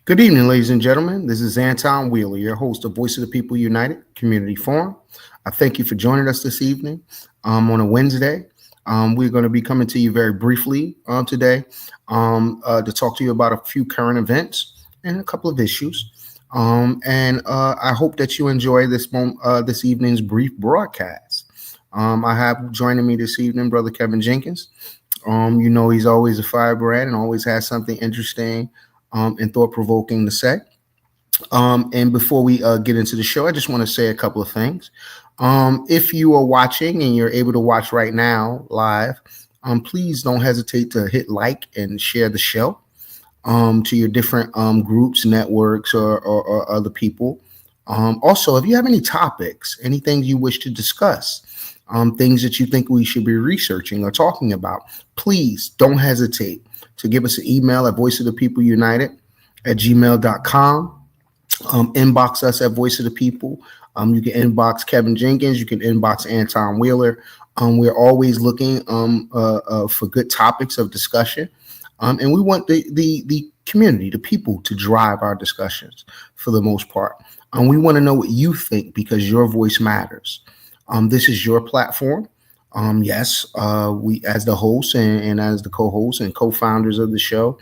Good evening, ladies and gentlemen. This is Anton Wheeler, your host of Voice of the People United Community Forum. I thank you for joining us this evening on a Wednesday. We're going to be coming to you very briefly today to talk to you about a few current events and a couple of issues. I hope that you enjoy this evening's brief broadcast. I have joining me this evening, Brother Kevin Jenkins. He's always a firebrand and always has something interesting and thought-provoking to say. And before we get into the show, I just want to say a couple of things. If you are watching and you're able to watch right now live, please don't hesitate to hit like and share the show to your different groups, networks, or other people. Also, if you have any topics, anything you wish to discuss, things that you think we should be researching or talking about, please don't hesitate to give us an email at voiceofthepeopleunited@gmail.com. Inbox us at Voice of the People. You can inbox Kevin Jenkins. You can inbox Anton Wheeler. We're always looking for good topics of discussion. And we want the community, the people, to drive our discussions for the most part. We want to know what you think because your voice matters. This is your platform. Yes, we, as the host and as the co-hosts and co-founders of the show,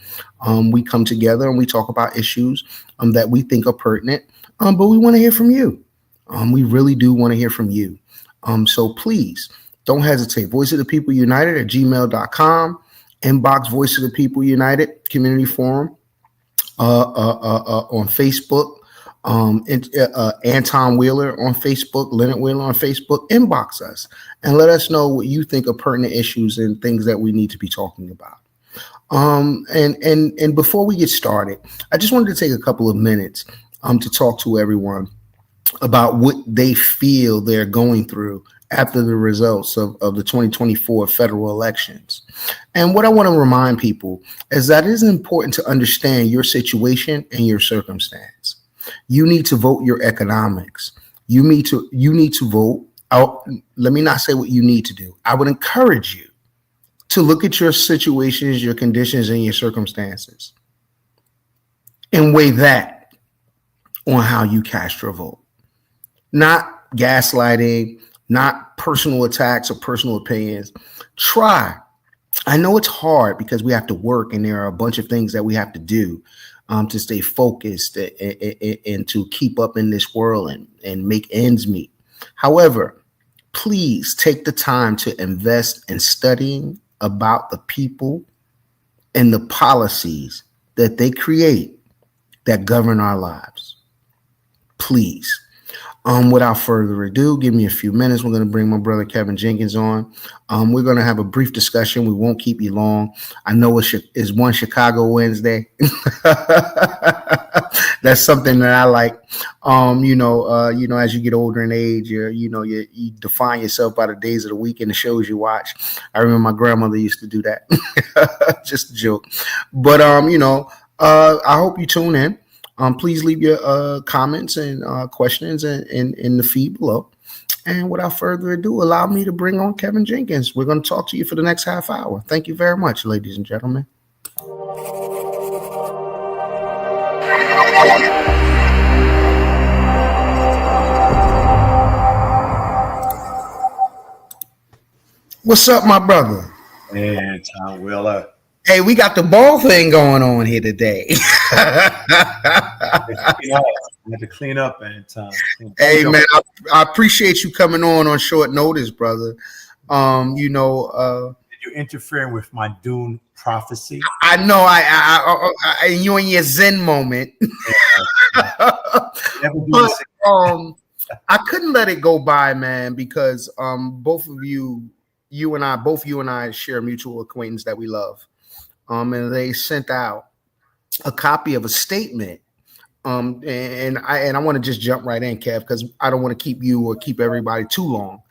we come together and we talk about issues that we think are pertinent, but we want to hear from you. We really do want to hear from you. So please don't hesitate. Voice of the People United at gmail.com. Inbox Voice of the People United Community Forum on Facebook. Anton Wheeler on Facebook, Leonard Wheeler on Facebook. Inbox us and let us know what you think are pertinent issues and things that we need to be talking about. And before we get started, I just wanted to take a couple of minutes to talk to everyone about what they feel they're going through after the results of the 2024 federal elections. And what I want to remind people is that it is important to understand your situation and your circumstance. You need to vote your economics. You need to vote out. Let me not say what you need to do. I would encourage you to look at your situations, your conditions, and your circumstances and weigh that on how you cast your vote. Not gaslighting, not personal attacks or personal opinions. Try. I know it's hard because we have to work and there are a bunch of things that we have to do to stay focused and to keep up in this world and make ends meet. However, please take the time to invest in studying about the people and the policies that they create that govern our lives. Please. Without further ado, give me a few minutes. We're going to bring my brother Kevin Jenkins on. We're going to have a brief discussion. We won't keep you long. I know it's one Chicago Wednesday. That's something that I like. As you get older in age, you define yourself by the days of the week and the shows you watch. I remember my grandmother used to do that. Just a joke. But I hope you tune in. Please leave your comments and questions in the feed below. And without further ado, allow me to bring on Kevin Jenkins. We're going to talk to you for the next half hour. Thank you very much, ladies and gentlemen. What's up, my brother? Man, Tom Wheeler. Hey, we got the ball thing going on here today. I had to clean up, man. Hey, man, I appreciate you coming on short notice, brother. Did you interfere with my Dune prophecy? I know. I you in your Zen moment. But, I couldn't let it go by, man, because both you and I share a mutual acquaintance that we love. And they sent out a copy of a statement. And I want to just jump right in, Kev, because I don't want to keep you or keep everybody too long.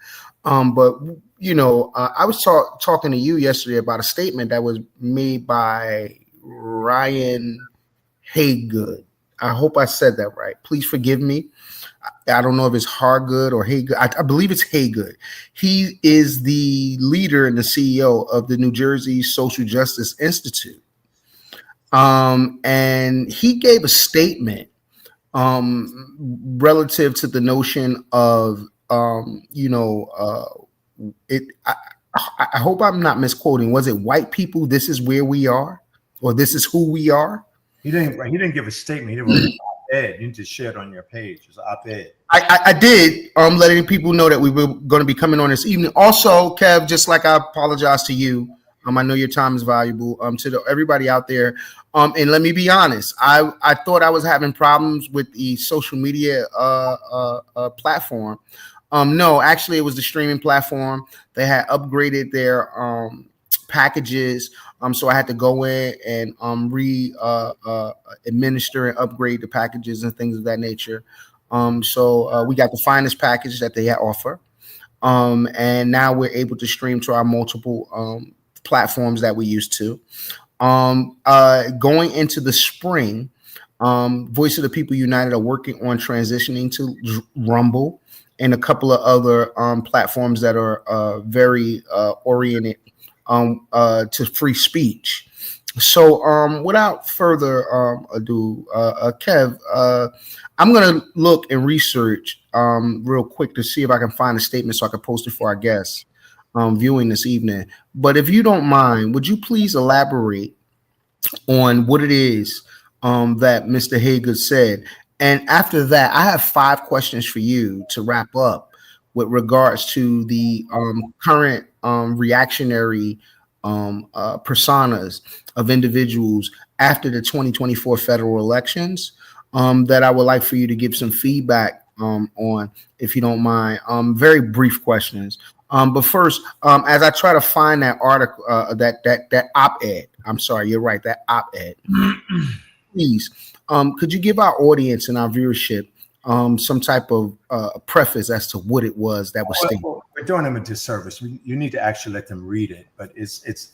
But I was talking to you yesterday about a statement that was made by Ryan Haygood. I hope I said that right. Please forgive me. I don't know if it's Hargood or Haygood. I believe it's Haygood. He is the leader and the CEO of the New Jersey Social Justice Institute. And he gave a statement relative to the notion of it. I hope I'm not misquoting. Was it white people? This is where we are, or this is who we are. He didn't give a statement. He didn't wrote an op-ed. You just shared on your page. It's an op-ed. I did letting people know that we were going to be coming on this evening. Also, Kev, just like I apologize to you, I know your time is valuable. To everybody out there, and let me be honest, I thought I was having problems with the social media platform. No, actually, it was the streaming platform. They had upgraded their packages. So I had to go in and administer and upgrade the packages and things of that nature. So we got the finest package that they offer. And now we're able to stream to our multiple platforms that we used to. Going into the spring, Voice of the People United are working on transitioning to Rumble and a couple of other platforms that are very oriented to free speech. So without further ado, Kev, I'm going to look and research real quick to see if I can find a statement so I can post it for our guests viewing this evening. But if you don't mind, would you please elaborate on what it is that Mr. Haygood said? And after that, I have 5 questions for you to wrap up with regards to the current reactionary personas of individuals after the 2024 federal elections that I would like for you to give some feedback on, if you don't mind. Very brief questions. But first, as I try to find that article, that op-ed, I'm sorry, you're right, that op-ed, please, could you give our audience and our viewership some type of preface as to what it was that was stated? Well, we're doing them a disservice. You need to actually let them read it. But it's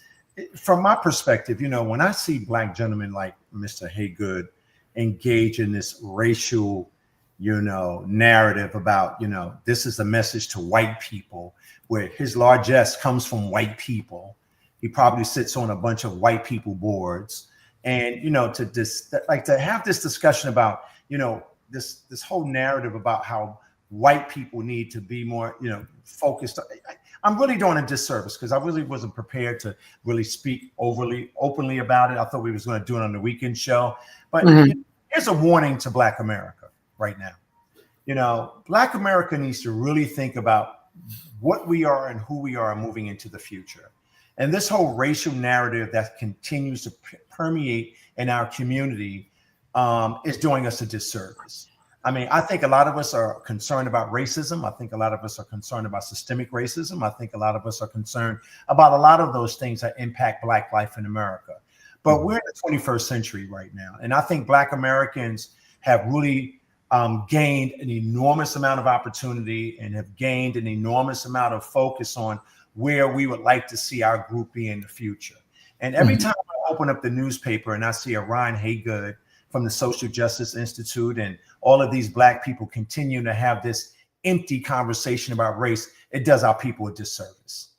from my perspective, when I see Black gentlemen like Mr. Haygood engage in this racial, narrative about, this is a message to white people, where his largesse comes from white people. He probably sits on a bunch of white people boards. And, to have this discussion about, this whole narrative about how white people need to be more, focused. I'm really doing a disservice because I really wasn't prepared to really speak openly about it. I thought we was going to do it on the weekend show. But here's a warning to Black America right now. Black America needs to really think about what we are and who we are moving into the future. And this whole racial narrative that continues to permeate in our community is doing us a disservice. I mean, I think a lot of us are concerned about racism. I think a lot of us are concerned about systemic racism. I think a lot of us are concerned about a lot of those things that impact Black life in America. But we're in the 21st century right now. And I think Black Americans have really gained an enormous amount of opportunity and have gained an enormous amount of focus on where we would like to see our group be in the future. And every time I open up the newspaper and I see a Ryan Haygood from the Social Justice Institute and all of these Black people continue to have this empty conversation about race, it does our people a disservice.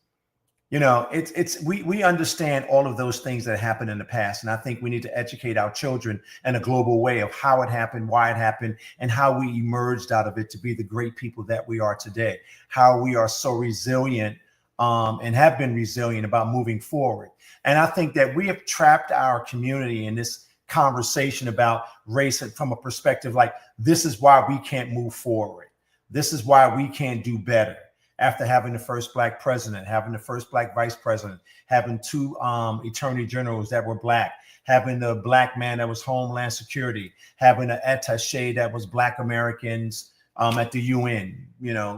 We understand all of those things that happened in the past. And I think we need to educate our children in a global way of how it happened, why it happened, and how we emerged out of it to be the great people that we are today, how we are so resilient and have been resilient about moving forward. And I think that we have trapped our community in this conversation about race from a perspective like, this is why we can't move forward. This is why we can't do better. After having the first Black president, having the first Black vice president, having 2 attorney generals that were Black, having the Black man that was Homeland Security, having an attaché that was Black Americans at the UN,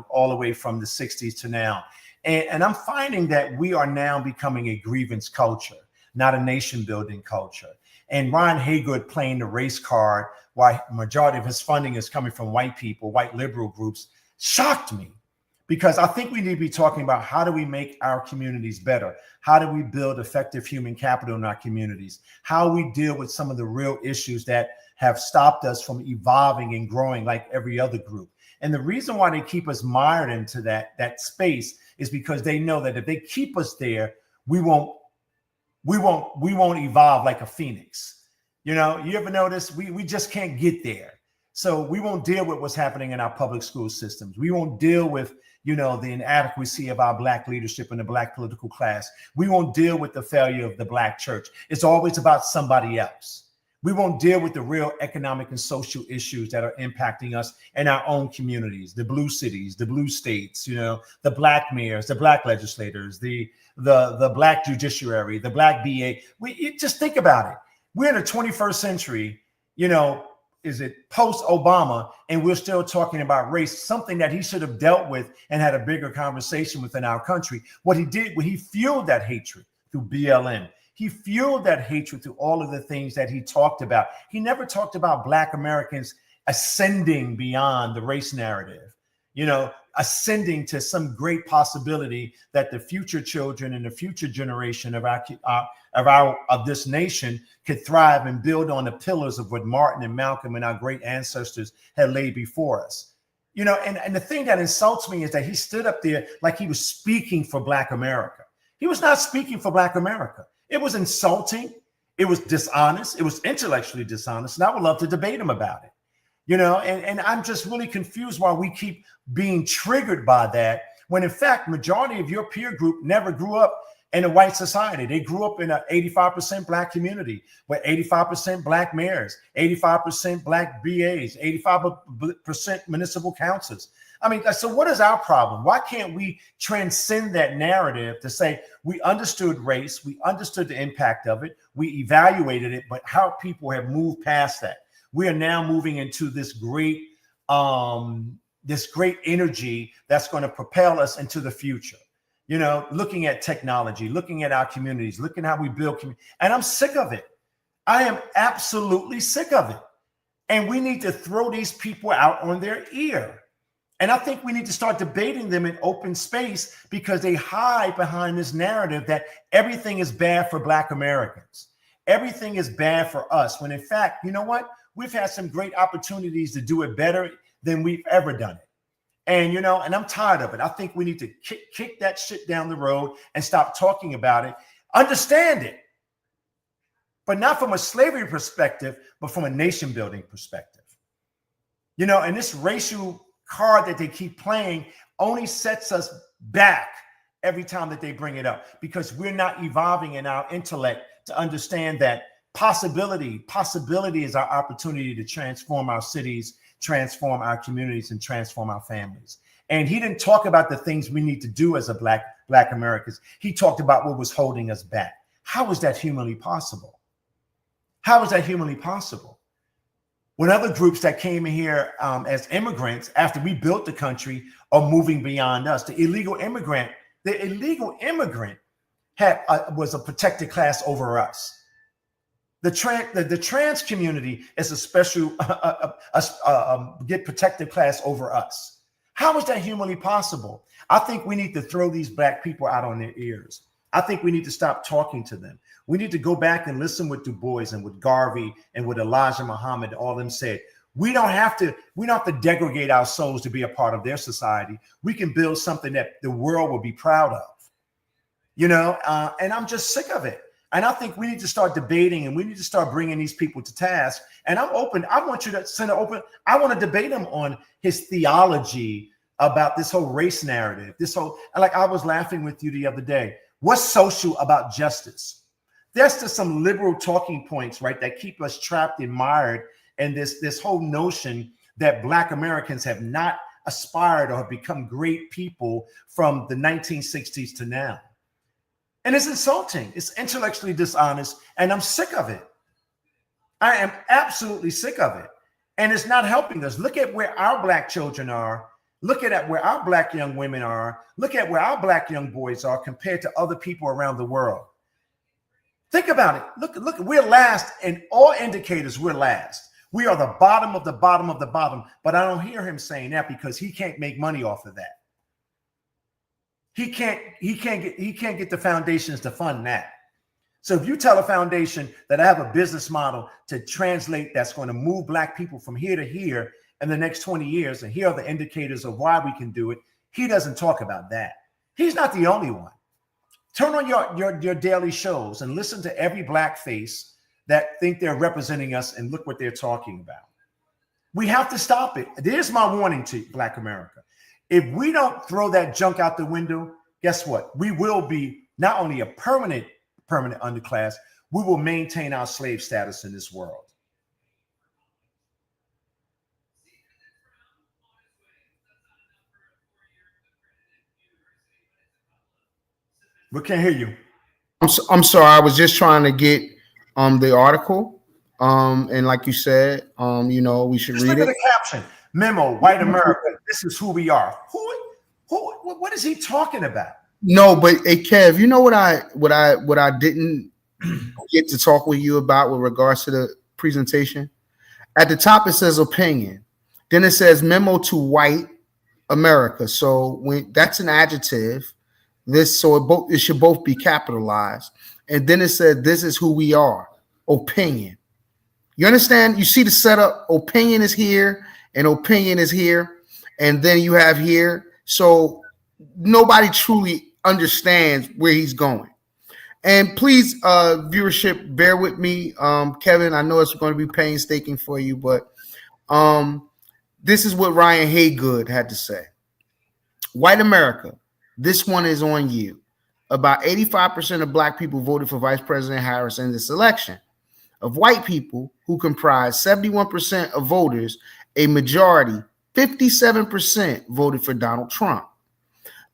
all the way from the 60s to now. And I'm finding that we are now becoming a grievance culture, not a nation building culture. And Ryan Haygood playing the race card, while majority of his funding is coming from white people, white liberal groups, shocked me. Because I think we need to be talking about how do we make our communities better? How do we build effective human capital in our communities? How we deal with some of the real issues that have stopped us from evolving and growing like every other group. And the reason why they keep us mired into that space is because they know that if they keep us there, we won't evolve like a phoenix. You know, you ever notice we just can't get there. So we won't deal with what's happening in our public school systems. We won't deal with, you know, the inadequacy of our Black leadership and the Black political class. We won't deal with the failure of the Black church. It's always about somebody else. We won't deal with the real economic and social issues that are impacting us in our own communities, the blue cities, the blue states, you know, the Black mayors, the Black legislators, the Black judiciary, the Black BA. Just think about it. We're in the 21st century, you know, is it post-Obama, and we're still talking about race, something that he should have dealt with and had a bigger conversation within our country. What he did, he fueled that hatred through BLM. He fueled that hatred through all of the things that he talked about. He never talked about Black Americans ascending beyond the race narrative, you know, ascending to some great possibility that the future children and the future generation of this nation could thrive and build on the pillars of what Martin and Malcolm and our great ancestors had laid before us. You know, and the thing that insults me is that he stood up there like he was speaking for Black America. He was not speaking for Black America. It was insulting. It was dishonest. It was intellectually dishonest. And I would love to debate him about it. You know, and I'm just really confused why we keep being triggered by that, when in fact, majority of your peer group never grew up in a white society. They grew up in an 85% Black community with 85% Black mayors, 85% Black BAs, 85% municipal councils. I mean, so what is our problem? Why can't we transcend that narrative to say we understood race, we understood the impact of it, we evaluated it, but how people have moved past that? We are now moving into this great energy that's going to propel us into the future. You know, looking at technology, looking at our communities, looking at how we build community. And I'm sick of it. I am absolutely sick of it. And we need to throw these people out on their ear. And I think we need to start debating them in open space, because they hide behind this narrative that everything is bad for Black Americans. Everything is bad for us, when in fact, you know what? We've had some great opportunities to do it better than we've ever done it. And, you know, and I'm tired of it. I think we need to kick that shit down the road and stop talking about it. Understand it, but not from a slavery perspective, but from a nation building perspective. You know, and this racial card that they keep playing only sets us back every time that they bring it up, because we're not evolving in our intellect to understand that possibility is our opportunity to transform our cities, transform our communities, and transform our families. And he didn't talk about the things we need to do as a Black Americans. He talked about what was holding us back. How is that humanly possible? How is that humanly possible? When other groups that came in here as immigrants after we built the country are moving beyond us, the illegal immigrant was a protected class over us. The trans community is a special get protected class over us. How is that humanly possible? I think we need to throw these Black people out on their ears. I think we need to stop talking to them. We need to go back and listen with Du Bois and with Garvey and with Elijah Muhammad. All of them said, we don't have to degrade our souls to be a part of their society. We can build something that the world will be proud of. You know, and I'm just sick of it. And I think we need to start debating, and we need to start bringing these people to task. And I'm open. I want you to send it open. I want to debate him on his theology about this whole race narrative. Like I was laughing with you the other day. What's social about justice? There's just some liberal talking points, right, that keep us trapped and mired in this whole notion that Black Americans have not aspired or have become great people from the 1960s to now. And it's insulting. It's intellectually dishonest. And I'm sick of it. I am absolutely sick of it. And it's not helping us. Look at where our Black children are. Look at where our Black young women are. Look at where our Black young boys are compared to other people around the world. Think about it. Look, we're last in all indicators. We're last. We are the bottom of the bottom of the bottom. But I don't hear him saying that because he can't make money off of that. He can't get the foundations to fund that. So if you tell a foundation that I have a business model to translate that's going to move Black people from here to here in the next 20 years, and here are the indicators of why we can do it, he doesn't talk about that. He's not the only one. Turn on your daily shows and listen to every Black face that think they're representing us, and look what they're talking about. We have to stop it. There's my warning to Black America. If we don't throw that junk out the window, guess what? We will be not only a permanent underclass, we will maintain our slave status in this world. We can't hear you. I'm sorry. I was just trying to get the article. And like you said, we should Just read look it. at the caption. Memo, white America, this is who we are. What is he talking about? No, but hey, Kev, you know what I didn't get to talk with you about with regards to the presentation? At the top it says opinion. Then it says memo to white America. So when that's an adjective, it should both be capitalized. And then it said this is who we are. Opinion. You understand? You see the setup. Opinion is here and opinion is here. And then you have here. So nobody truly understands where he's going. And please, viewership, bear with me. Kevin, I know it's going to be painstaking for you, but this is what Ryan Haygood had to say. White America, this one is on you. About 85% of Black people voted for Vice President Harris in this election. Of white people, who comprise 71% of voters, a majority, 57%, voted for Donald Trump.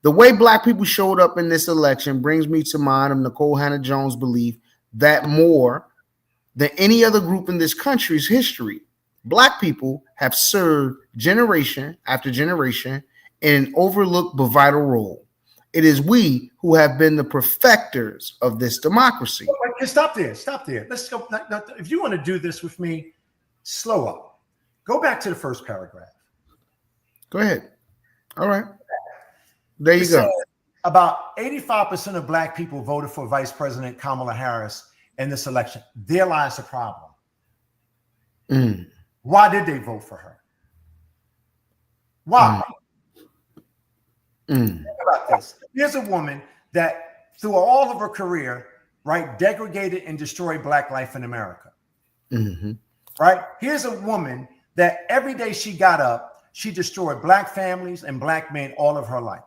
The way Black people showed up in this election brings me to mind of Nicole Hannah-Jones' belief that more than any other group in this country's history, Black people have served generation after generation in an overlooked but vital role. It is we who have been the perfecters of this democracy. Stop there. Let's go. If you want to do this with me, slow up. Go back to the first paragraph. Go ahead. All right. There you go. About 85% of Black people voted for Vice President Kamala Harris in this election. There lies the problem. Why did they vote for her? Why? Think about this. Here's a woman that through all of her career, right, degraded and destroyed Black life in America. Right? Here's a woman that every day she got up, she destroyed Black families and Black men all of her life.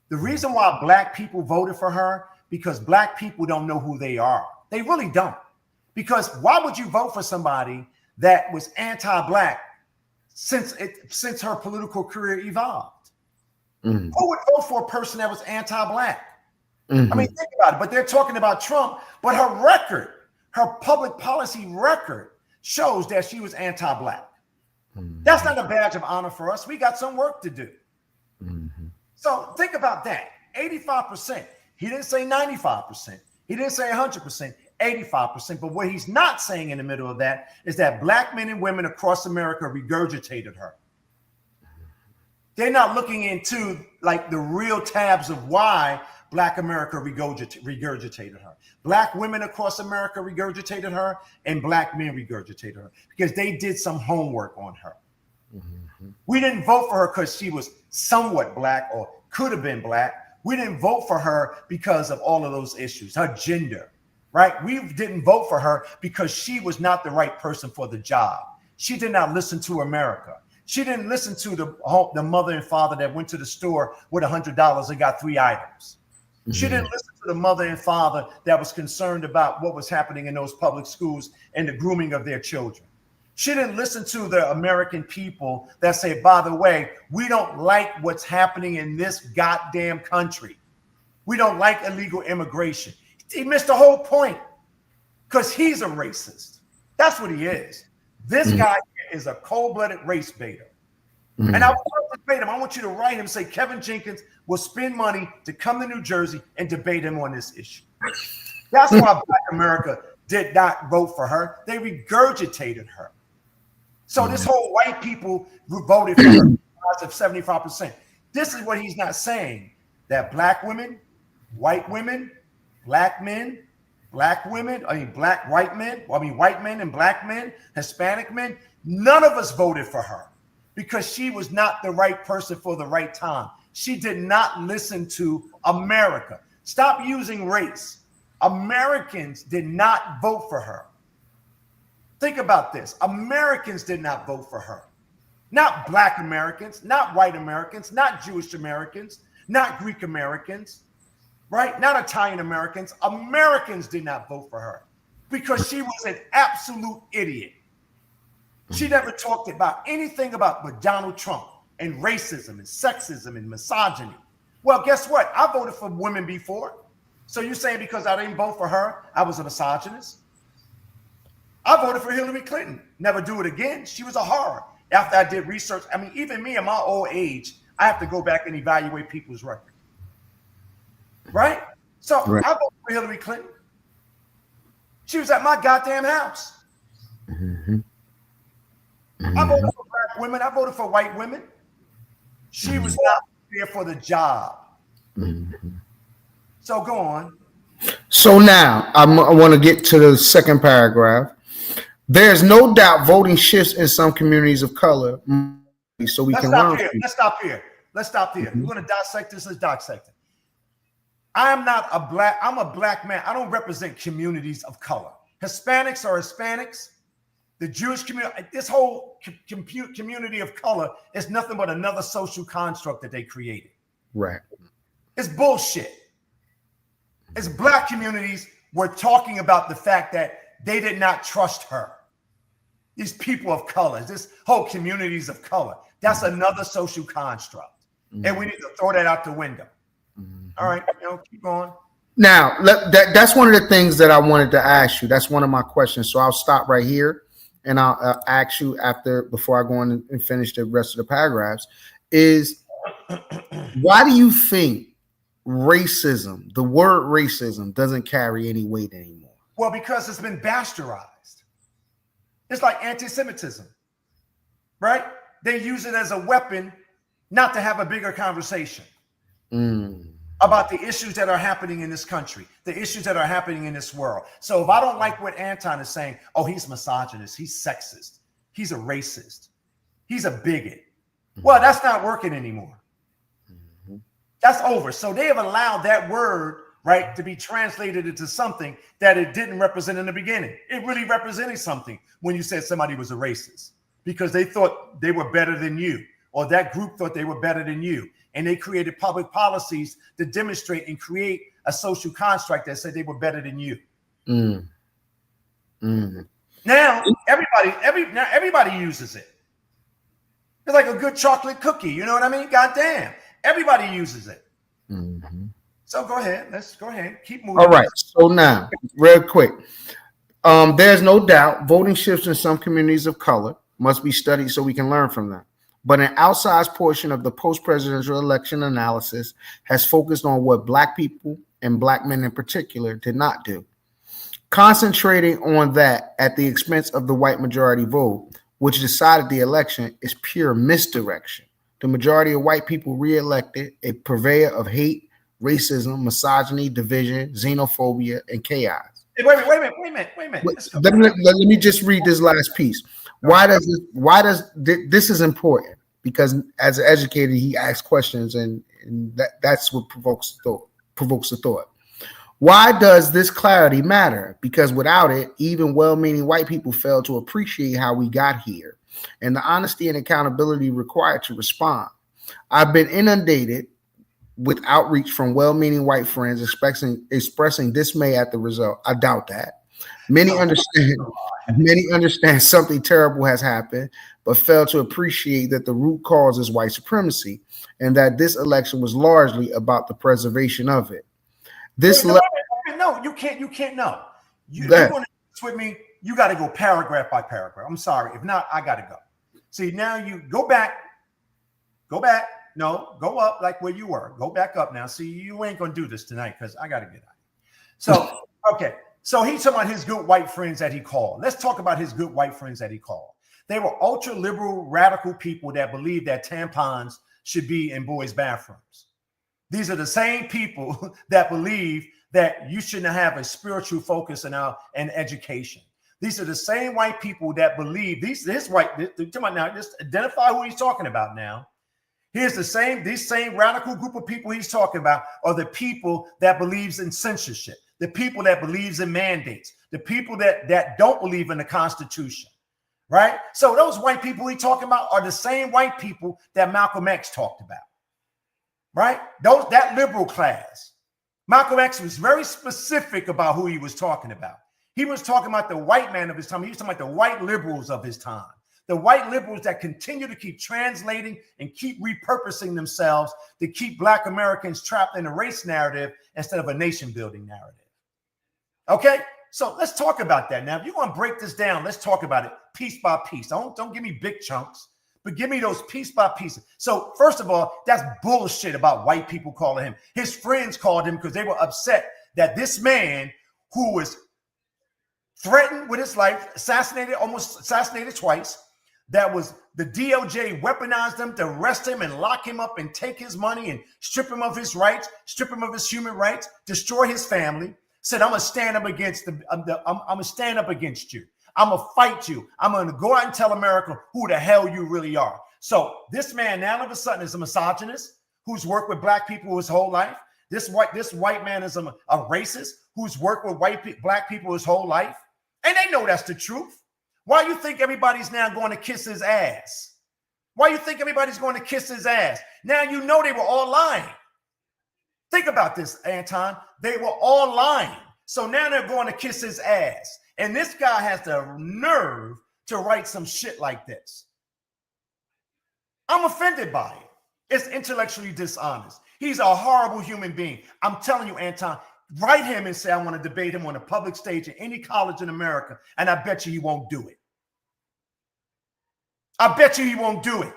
The reason why Black people voted for her, because Black people don't know who they are. They really don't. Because why would you vote for somebody that was anti-Black since her political career evolved? Who would vote for a person that was anti-Black? I mean, think about it. But they're talking about Trump, but her record, her public policy record shows that she was anti-Black. That's not a badge of honor for us. We got some work to do. So think about that. 85%. He didn't say 95%. He didn't say 100%, 85%. But what he's not saying in the middle of that is that Black men and women across America regurgitated her. They're not looking into like the real tabs of why Black America regurgitated her. Black women across America regurgitated her, and Black men regurgitated her because they did some homework on her. We didn't vote for her because she was somewhat Black or could have been Black. We didn't vote for her because of all of those issues, her gender, right? We didn't vote for her because she was not the right person for the job. She did not listen to America. She didn't listen to the mother and father that went to the store with $100 and got 3 items. She didn't listen to the mother and father that was concerned about what was happening in those public schools and the grooming of their children. She didn't listen to the American people that say, by the way, we don't like what's happening in this goddamn country. We don't like illegal immigration. He missed the whole point because he's a racist. That's what he is. This guy is a cold-blooded race baiter. And I want to debate him. I want you to write him and say Kevin Jenkins will spend money to come to New Jersey and debate him on this issue. That's why Black America did not vote for her. They regurgitated her. So this whole white people who voted for her, of 75%. This is what he's not saying, that Black women, white women, Black men, Black women, white men and Black men, Hispanic men, none of us voted for her because she was not the right person for the right time. She did not listen to America. Stop using race. Americans did not vote for her. Think about this. Americans did not vote for her. Not Black Americans, not white Americans, not Jewish Americans, not Greek Americans, right? Not Italian Americans. Americans did not vote for her because she was an absolute idiot. She never talked about anything about Donald Trump and racism and sexism and misogyny. Well, guess what? I voted for women before. So you're saying because I didn't vote for her, I was a misogynist? I voted for Hillary Clinton. Never do it again. She was a horror. After I did research, I mean, even me in my old age, I have to go back and evaluate people's record. Right? So right. I voted for Hillary Clinton. She was at my goddamn house. Mm-hmm. Mm-hmm. I voted for Black women. I voted for white women. She was not there for the job. Mm-hmm. So go on. So now I want to get to the second paragraph. There's no doubt voting shifts in some communities of color. So we can learn. Let's stop here. Mm-hmm. We're going to dissect this. Let's dissect it. I'm a black man. I don't represent communities of color. Hispanics are Hispanics. The Jewish community, this whole community of color is nothing but another social construct that they created. Right. It's bullshit. As Black communities were talking about the fact that they did not trust her. These people of color, this whole communities of color, that's another social construct. Mm-hmm. And we need to throw that out the window. Mm-hmm. All right, keep going. Now, that's one of the things that I wanted to ask you. That's one of my questions. So I'll stop right here and I'll ask you before I go on and finish the rest of the paragraphs, is why do you think racism, the word racism, doesn't carry any weight anymore? Well, because it's been bastardized. It's like anti-Semitism, right? They use it as a weapon not to have a bigger conversation about the issues that are happening in this country, the issues that are happening in this world. So if I don't like what Anton is saying, oh, he's misogynist, he's sexist, he's a racist, he's a bigot. Well, that's not working anymore. That's over. So they have allowed that word, right, to be translated into something that it didn't represent in the beginning. It really represented something when you said somebody was a racist because they thought they were better than you, or that group thought they were better than you. And they created public policies to demonstrate and create a social construct that said they were better than you. Now everybody uses it. It's like a good chocolate cookie. You know what I mean? Goddamn. Everybody uses it. Mm-hmm. So go ahead. Let's go ahead. Keep moving. All right. So now, real quick. There's no doubt voting shifts in some communities of color must be studied so we can learn from them. But an outsized portion of the post-presidential election analysis has focused on what Black people and Black men in particular did not do. Concentrating on that at the expense of the white majority vote, which decided the election, is pure misdirection. The majority of white people re-elected a purveyor of hate, racism, misogyny, division, xenophobia, and chaos. Hey, wait a minute. Let me just read this last piece. Why does this is important? Because as an educator, he asks questions, and that's what provokes the thought. Why does this clarity matter? Because without it, even well-meaning white people fail to appreciate how we got here and the honesty and accountability required to respond. I've been inundated with outreach from well-meaning white friends expressing dismay at the result. I doubt that. Many understand something terrible has happened, but fail to appreciate that the root cause is white supremacy and that this election was largely about the preservation of it. No, you can't know. You're going to do this with me. You got to go paragraph by paragraph. I'm sorry. If not, I got to go. See, now you go back. No, go up like where you were. Go back up now. See, you ain't going to do this tonight because I got to get out. So, okay. So he's talking about his good white friends that he called. Let's talk about his good white friends that he called. They were ultra liberal, radical people that believed that tampons should be in boys' bathrooms. These are the same people that believe that you shouldn't have a spiritual focus in education. These are the same white people that believe just identify who he's talking about now. These same radical group of people he's talking about are the people that believes in censorship, the people that believes in mandates, the people that don't believe in the Constitution, right? So those white people he talking about are the same white people that Malcolm X talked about, right? That liberal class. Malcolm X was very specific about who he was talking about. He was talking about the white man of his time. He was talking about the white liberals of his time. The white liberals that continue to keep translating and keep repurposing themselves to keep Black Americans trapped in a race narrative instead of a nation building narrative. Okay, so let's talk about that. Now, if you're going to break this down, let's talk about it piece by piece. Don't give me big chunks, but give me those piece by piece. So first of all, that's bullshit about white people calling him. His friends called him because they were upset that this man who was threatened with his life, almost assassinated twice, that was the DOJ weaponized him to arrest him and lock him up and take his money and strip him of his rights, strip him of his human rights, destroy his family. Said, I'm gonna stand up against I'm gonna stand up against you. I'm gonna fight you. I'm gonna go out and tell America who the hell you really are. So this man now all of a sudden is a misogynist who's worked with Black people his whole life. This white man is a racist who's worked with Black people his whole life, and they know that's the truth. Why you think everybody's now going to kiss his ass? Why you think everybody's going to kiss his ass? Now you know they were all lying. Think about this, Anton. They were all lying. So now they're going to kiss his ass. And this guy has the nerve to write some shit like this. I'm offended by it. It's intellectually dishonest. He's a horrible human being. I'm telling you, Anton, write him and say, I want to debate him on a public stage at any college in America. And I bet you he won't do it. I bet you he won't do it.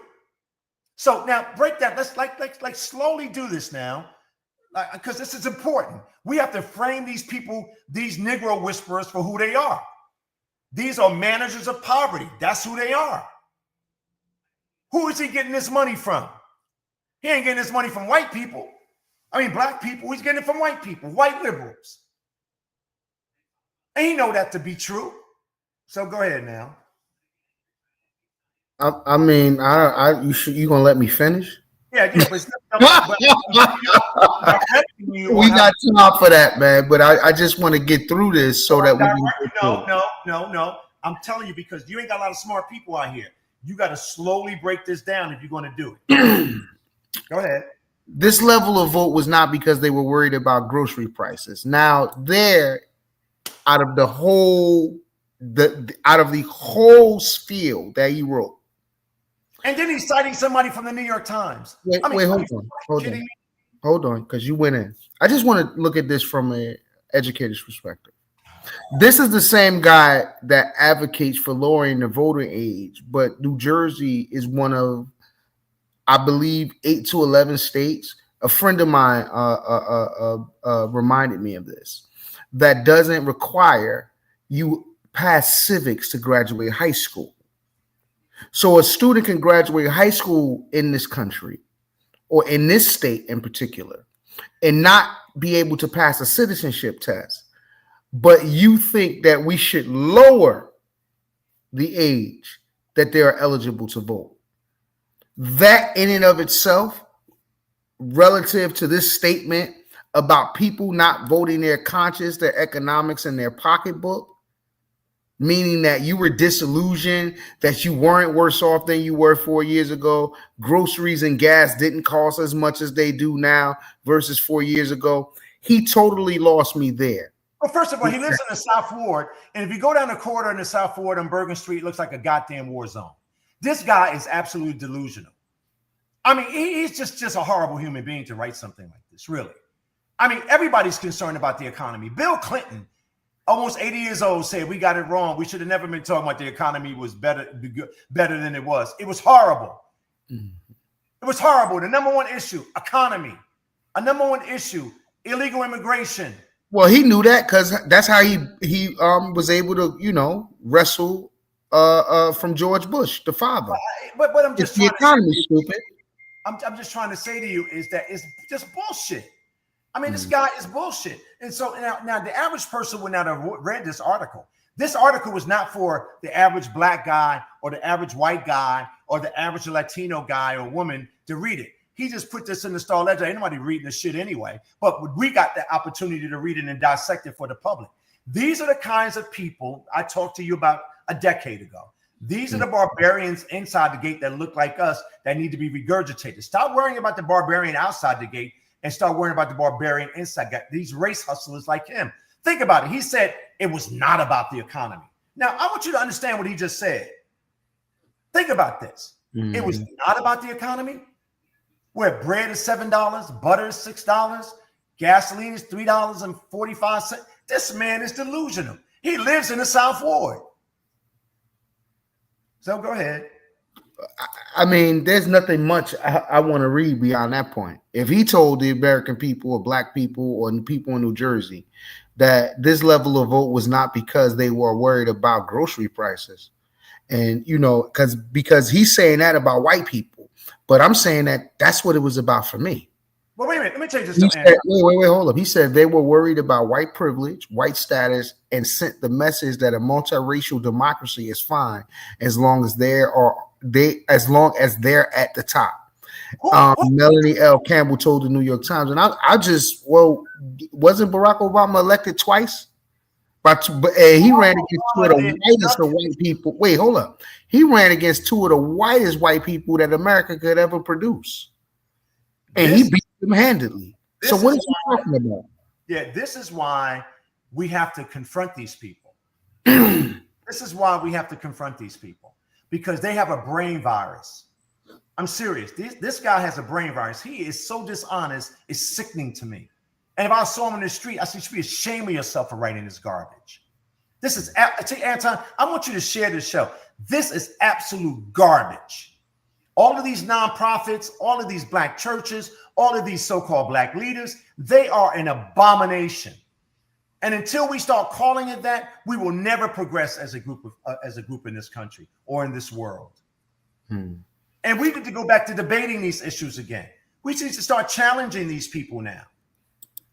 So now break that. Let's like slowly do this now, because this is important. We have to frame these people, these Negro whisperers, for who they are. These are managers of poverty. That's who they are. Who is he getting this money from? He ain't getting this money from white people. I mean, Black people. He's getting it from white people, white liberals. And he know that to be true. So go ahead now. I mean, you gonna let me finish? Yeah, but we got time for that, man. But I just want to get through this so that we can. No. I'm telling you, because you ain't got a lot of smart people out here. You got to slowly break this down if you're going to do it. Go ahead. This level of vote was not because they were worried about grocery prices. Now, out of the whole spiel that he wrote. And then he's citing somebody from the New York Times. Wait, hold on, because you went in. I just want to look at this from an educator's perspective. This is the same guy that advocates for lowering the voting age, but New Jersey is one of, I believe, 8 to 11 states. A friend of mine reminded me of this, that doesn't require you pass civics to graduate high school. So a student can graduate high school in this country or in this state in particular and not be able to pass a citizenship test. But you think that we should lower the age that they are eligible to vote. That in and of itself, relative to this statement about people not voting their conscience, their economics, and their pocketbook, meaning that you were disillusioned, that you weren't worse off than you were 4 years ago. Groceries and gas didn't cost as much as they do now versus 4 years ago. He totally lost me there. Well, first of all, he lives in the South Ward. And if you go down the corridor in the South Ward on Bergen Street, it looks like a goddamn war zone. This guy is absolutely delusional. I mean, he's just a horrible human being to write something like this, really. I mean, everybody's concerned about the economy. Bill Clinton, almost 80 years old, said we got it wrong. We should have never been talking about the economy was better than it was. It was horrible. Mm-hmm. It was horrible. The number one issue, economy. A number one issue, illegal immigration. Well, he knew that because that's how he was able to, wrestle from George Bush, the father. But I'm just the economy stupid. I'm just trying to say to you is that it's just bullshit. I mean, this guy is bullshit. And so now the average person would not have read this article. This article was not for the average Black guy or the average white guy or the average Latino guy or woman to read it. He just put this in the Star Ledger. Ain't nobody reading this shit anyway. But we got the opportunity to read it and dissect it for the public. These are the kinds of people I talked to you about a decade ago. These are the barbarians inside the gate that look like us that need to be regurgitated. Stop worrying about the barbarian outside the gate and start worrying about the barbarian inside. These race hustlers like him. Think about it. He said it was not about the economy. Now, I want you to understand what he just said. Think about this. It was not about the economy, where bread is $7, butter is $6, gasoline is $3.45. This man is delusional. He lives in the South Ward. So go ahead. I mean, there's nothing much I want to read beyond that point. If he told the American people or black people or people in New Jersey that this level of vote was not because they were worried about grocery prices, and because he's saying that about white people, but I'm saying that that's what it was about for me. Well, wait a minute. Let me change this. Wait, hold up. He said they were worried about white privilege, white status, and sent the message that a multiracial democracy is fine as long as they're at the top. Melanie L. Campbell told the New York Times, and wasn't Barack Obama elected twice? But he ran against two of the whitest of white people. Wait, hold up. He ran against two of the whitest white people that America could ever produce. And he beat them handedly. So what is he talking about? Yeah, this is why we have to confront these people. This is why we have to confront these people, because they have a brain virus. I'm serious. This guy has a brain virus. He is so dishonest. It's sickening to me. And if I saw him in the street, I said, you should be ashamed of yourself for writing this garbage. This is, Anton, I want you to share this show. This is absolute garbage. All of these nonprofits, all of these black churches, all of these so-called black leaders, they are an abomination. And until we start calling it that, we will never progress as a group in this country or in this world. And we need to go back to debating these issues again. We need to start challenging these people now.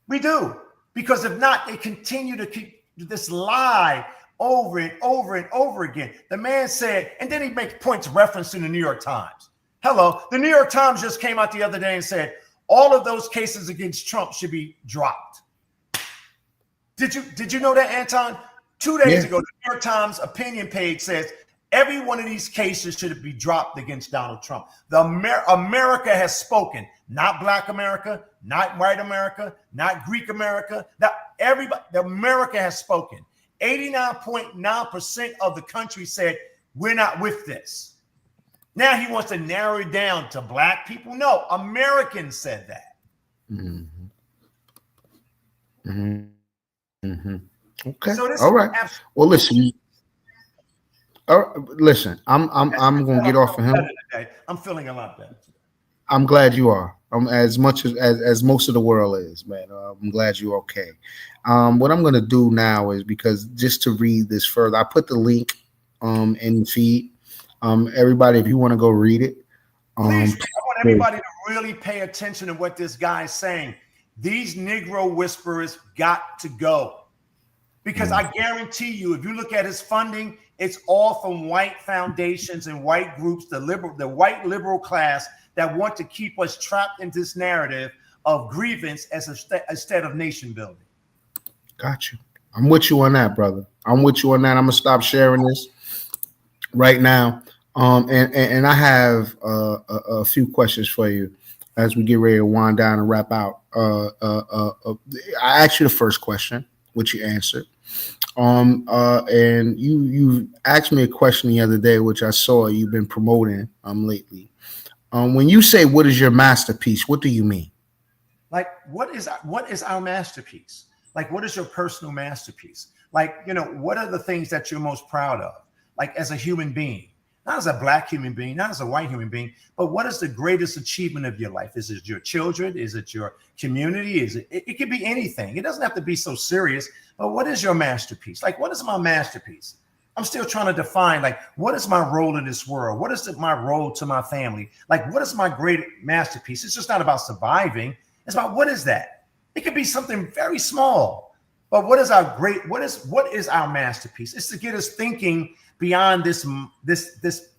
We do, because if not, they continue to keep this lie over and over and over again. The man said, and then he makes points reference to the New York Times. Hello, the New York Times just came out the other day and said all of those cases against Trump should be dropped. Did you know that, Anton? 2 days ago, the New York Times opinion page says every one of these cases should be dropped against Donald Trump. America has spoken, not Black America, not white America, not Greek America. America has spoken. 89.9% of the country said, we're not with this. Now he wants to narrow it down to black people. No, Americans said that. Okay. So all right. Well, listen. Listen. I'm gonna get off of him. I'm feeling a lot better. I'm glad you are. As much as most of the world is, man. I'm glad you're okay. What I'm gonna do now is, because just to read this further, I put the link in the feed. Everybody, if you want to go read it, please. I want everybody to really pay attention to what this guy is saying. These Negro whisperers got to go, because I guarantee you, if you look at his funding, it's all from white foundations and white groups, the white liberal class that want to keep us trapped in this narrative of grievance instead of nation building. Got you. I'm with you on that, brother. I'm with you on that. I'm gonna stop sharing this right now. And I have a few questions for you as we get ready to wind down and wrap out. I asked you the first question, which you answered. And you asked me a question the other day, which I saw you've been promoting lately. When you say, what is your masterpiece, what do you mean? Like, what is our masterpiece? Like, what is your personal masterpiece? Like, what are the things that you're most proud of? Like, as a human being, not as a black human being, not as a white human being, but what is the greatest achievement of your life? Is it your children? Is it your community? It could be anything. It doesn't have to be so serious, but what is your masterpiece? Like, what is my masterpiece? I'm still trying to define, like, what is my role in this world? What is my role to my family? Like, what is my great masterpiece? It's just not about surviving. It's about, what is that? It could be something very small, but what is our masterpiece? It's to get us thinking beyond this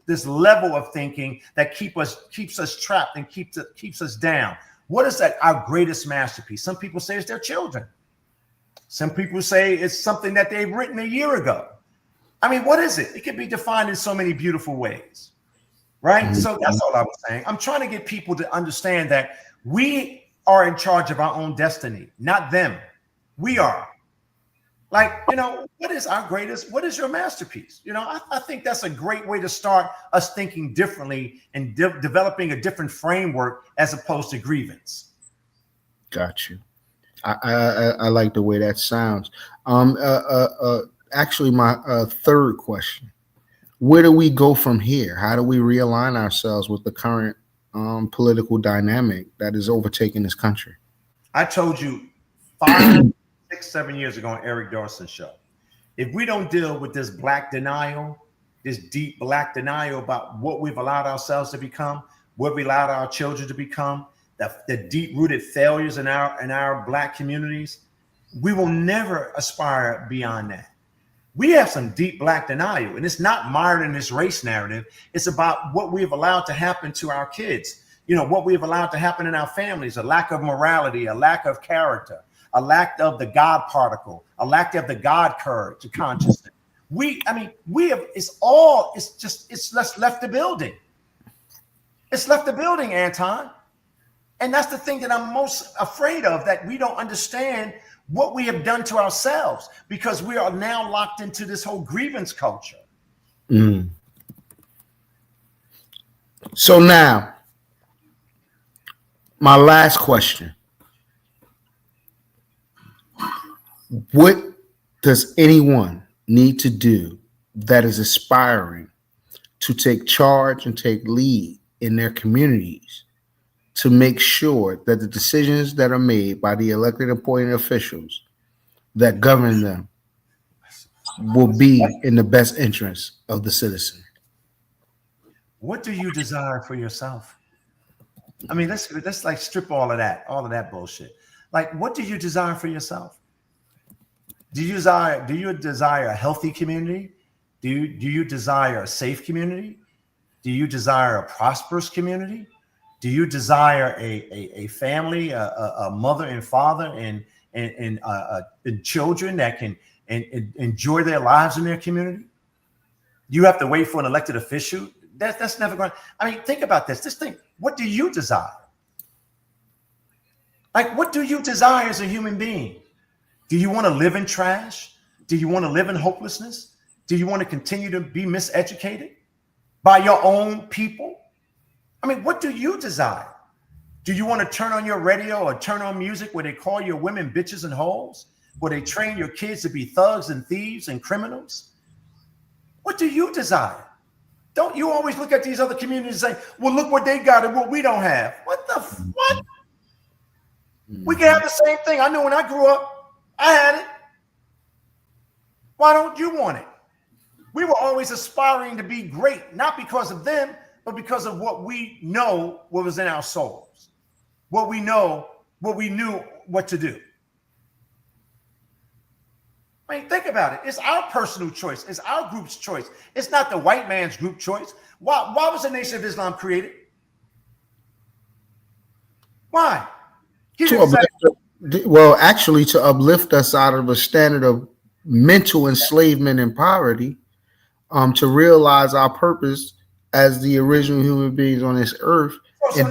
this level of thinking that keeps us trapped and keeps us down. What is that? Our greatest masterpiece. Some people say it's their children. Some people say it's something that they've written a year ago. I mean, what is it? It can be defined in so many beautiful ways, right? Mm-hmm. So that's all I was saying. I'm trying to get people to understand that we are in charge of our own destiny, not them. We are. Like, what is our greatest? What is your masterpiece? I think that's a great way to start us thinking differently and developing a different framework as opposed to grievance. Got you. I like the way that sounds. Actually, my third question: where do we go from here? How do we realign ourselves with the current political dynamic that is overtaking this country? I told you 5, 6, 7 years ago on Eric Dawson's show, if we don't deal with this black denial, this deep black denial about what we've allowed ourselves to become, what we allowed our children to become, the deep-rooted failures in our black communities, we will never aspire beyond that. We have some deep black denial, and it's not mired in this race narrative. It's about what we've allowed to happen to our kids, what we've allowed to happen in our families, a lack of morality, a lack of character, a lack of the God particle, a lack of the God courage, consciousness. It's just left the building. It's left the building, Anton. And that's the thing that I'm most afraid of, that we don't understand what we have done to ourselves because we are now locked into this whole grievance culture. Mm. So now, my last question. What does anyone need to do that is aspiring to take charge and take lead in their communities to make sure that the decisions that are made by the elected appointed officials that govern them will be in the best interest of the citizen? What do you desire for yourself? I mean, let's like strip all of that bullshit. Like, what do you desire for yourself? Do you desire a healthy community? Do you desire a safe community? Do you desire a prosperous community? Do you desire a family, a mother and father and children that can enjoy their lives in their community? You have to wait for an elected official. That's never going. I mean, think about this. Just think. What do you desire? Like, what do you desire as a human being? Do you want to live in trash? Do you want to live in hopelessness? Do you want to continue to be miseducated by your own people? I mean, what do you desire? Do you want to turn on your radio or turn on music where they call your women bitches and hoes? Where they train your kids to be thugs and thieves and criminals? What do you desire? Don't you always look at these other communities and say, well, look what they got and what we don't have. What? We can have the same thing. I know when I grew up, I had it. Why don't you want it? We were always aspiring to be great, not because of them, but because of what we know what was in our souls, what we knew what to do. I mean, think about it. It's our personal choice. It's our group's choice. It's not the white man's group choice. Why was the Nation of Islam created? Why? Actually, to uplift us out of a standard of mental enslavement and poverty, to realize our purpose as the original human beings on this earth. So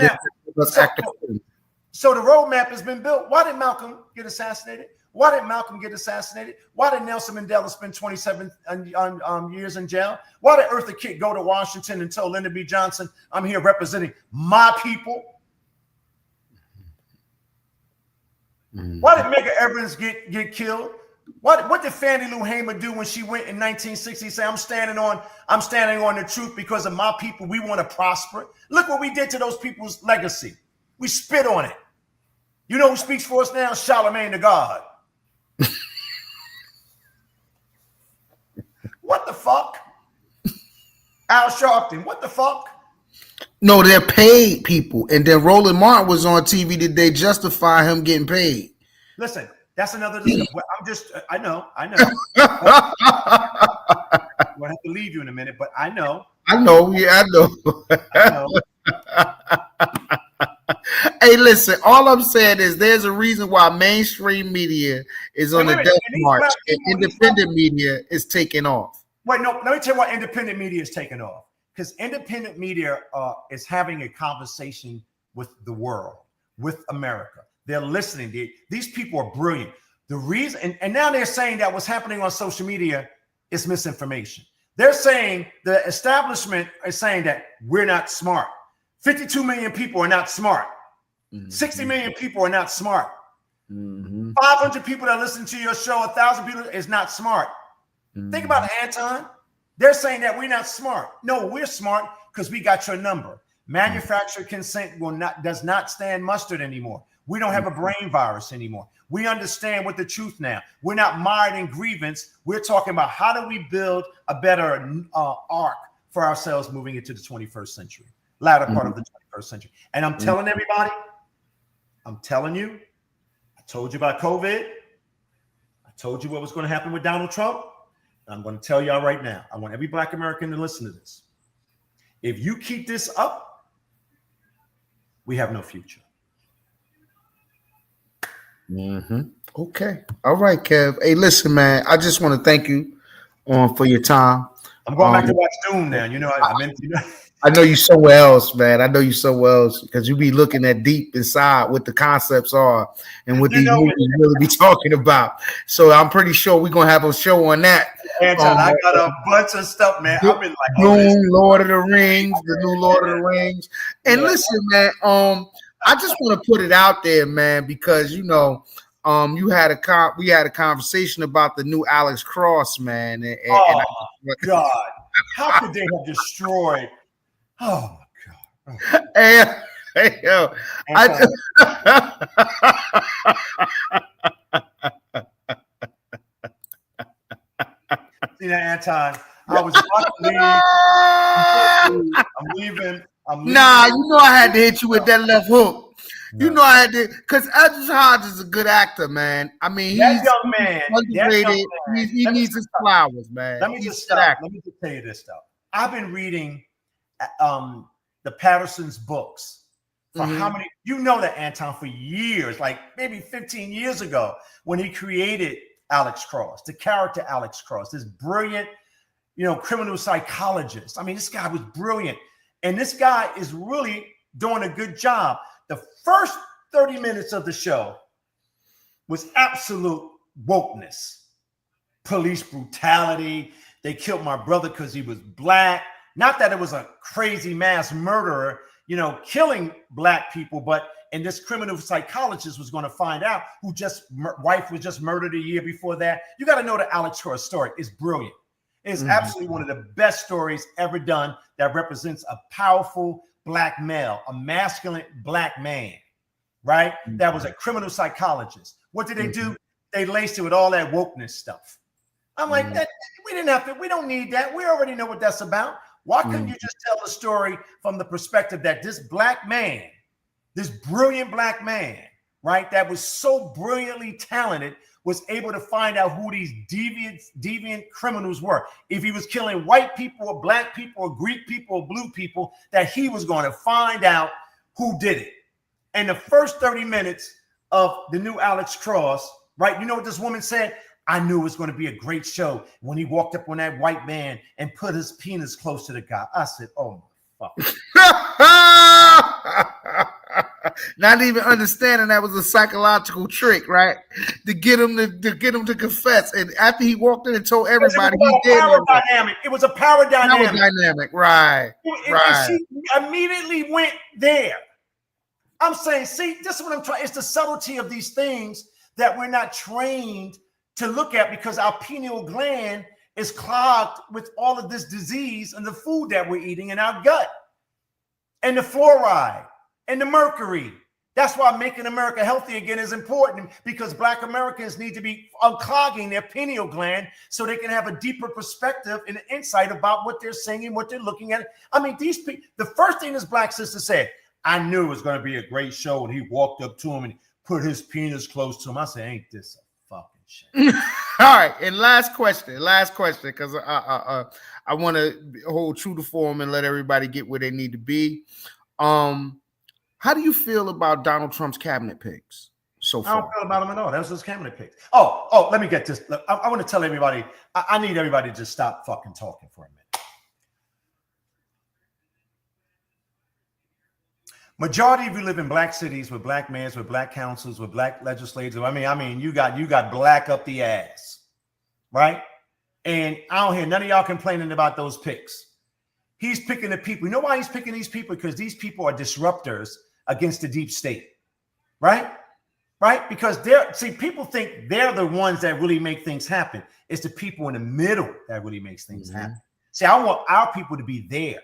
the roadmap has been built. Why did Malcolm get assassinated? Why did Nelson Mandela spend 27 years in jail? Why did Eartha Kitt go to Washington and tell Lyndon B. Johnson, I'm here representing my people? Mm-hmm. Why did Medgar Evers get killed? What did Fannie Lou Hamer do when she went in 1960? Say, I'm standing on the truth because of my people. We want to prosper. Look what we did to those people's legacy. We spit on it. You know who speaks for us now? Charlemagne the God. What the fuck? Al Sharpton, what the fuck? No, they're paid people. And then Roland Martin was on TV today justify him getting paid. Listen, that's another discussion. I know. What gonna have to leave you in a minute, but I know. I know. Yeah, I know. I know. Hey, listen, all I'm saying is there's a reason why mainstream media is on the death march and independent media is taking off. Wait, no, let me tell you why independent media is taking off. Because independent media is having a conversation with the world, with America. They're listening. These people are brilliant. The reason, and now they're saying that what's happening on social media is misinformation. They're saying the establishment is saying that we're not smart. 52 million people are not smart. 60 million people are not smart. 500 people that listen to your show, 1,000 people is not smart. Think about it, Anton. They're saying that we're not smart. No, we're smart because we got your number. Manufacturer consent does not stand mustard anymore. We don't have a brain virus anymore. We understand what the truth now. We're not mired in grievance. We're talking about how do we build a better arc for ourselves moving into the 21st century, latter part of the 21st century. And I'm telling everybody, I'm telling you, I told you about COVID. I told you what was going to happen with Donald Trump. And I'm going to tell y'all right now, I want every Black American to listen to this. If you keep this up, we have no future. Okay. All right, Kev. Hey, listen, man, I just want to thank you for your time. I'm going back to watch Doom now. You know, I know you so well else, man. I know you so well because you be looking at deep inside what the concepts are and what these movies really be talking about. So I'm pretty sure we're gonna have a show on that. Anton, I got a bunch of stuff, man. I've been like Doom, Lord of the Rings, the new Lord of the Rings. And listen, man, I just want to put it out there, man, because you know, we had a conversation about the new Alex Cross, man. God, how could they have destroyed? Oh my God! Hey, yo, see that, Anton? I was about to leave. I'm leaving. Nah, you know I had to hit you with that left hook. No. You know I had to, because Aldris Hodge is a good actor, man. I mean, he's young man. underrated. He needs his flowers, man. Let me just tell you this stuff. I've been reading the Patterson's books for how many, you know that, Anton, for years, like maybe 15 years ago, when he created Alex Cross, the character Alex Cross, this brilliant, criminal psychologist. I mean, this guy was brilliant. And this guy is really doing a good job. The first 30 minutes of the show was absolute wokeness, police brutality. They killed my brother because he was Black. Not that it was a crazy mass murderer, killing Black people, but and this criminal psychologist was going to find out who wife was just murdered a year before that. You got to know the Alex Cross story is brilliant. It's absolutely one of the best stories ever done that represents a powerful Black male, a masculine Black man, right? That was a criminal psychologist. What did they do? They laced it with all that wokeness stuff. I'm like, that we don't need that. We already know what that's about. Why couldn't you just tell the story from the perspective that this Black man, this brilliant Black man, right, that was so brilliantly talented, was able to find out who these deviant criminals were. If he was killing white people or Black people or Greek people or blue people, that he was going to find out who did it. And the first 30 minutes of the new Alex Cross, right? You know what this woman said? I knew it was going to be a great show when he walked up on that white man and put his penis close to the guy. I said, oh my fuck. Not even understanding that was a psychological trick, right? To get him to confess. And after he walked in and told everybody he did it. It was a power dynamic. Right. She immediately went there. I'm saying, see, this is what I'm trying. It's the subtlety of these things that we're not trained to look at because our pineal gland is clogged with all of this disease and the food that we're eating in our gut and the fluoride and the mercury. That's why making America healthy again is important, because Black Americans need to be unclogging their pineal gland so they can have a deeper perspective and insight about what they're saying, what they're looking at. I mean, these people, the first thing this Black sister said, I knew it was going to be a great show. And he walked up to him and put his penis close to him. I said, ain't this a fucking shame? right, and last question, because I want to hold true to form and let everybody get where they need to be. How do you feel about Donald Trump's cabinet picks so far? I don't feel about him at all. That was his cabinet picks. Oh, let me get this. Look, I want to tell everybody, I need everybody to stop fucking talking for a minute. Majority of you live in black cities with black mayors, with black councils, with black legislators. I mean, you got black up the ass, right? And I don't hear none of y'all complaining about those picks. He's picking the people. You know why he's picking these people? Because these people are disruptors against the deep state, right? Right? Because people think they're the ones that really make things happen. It's the people in the middle that really makes things happen. See, I want our people to be there.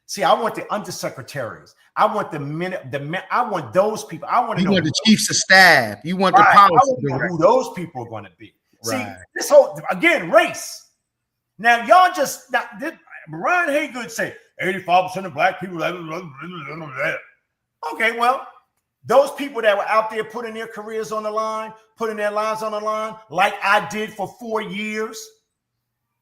See, I want the undersecretaries. I want I want those people. I want to know the chiefs of staff. You want the policy. I want to know who those people are going to be. Right. See, this whole race. Now, y'all just Ryan Haygood said 85% of black people. Okay, well, those people that were out there putting their careers on the line, putting their lives on the line, like I did for 4 years.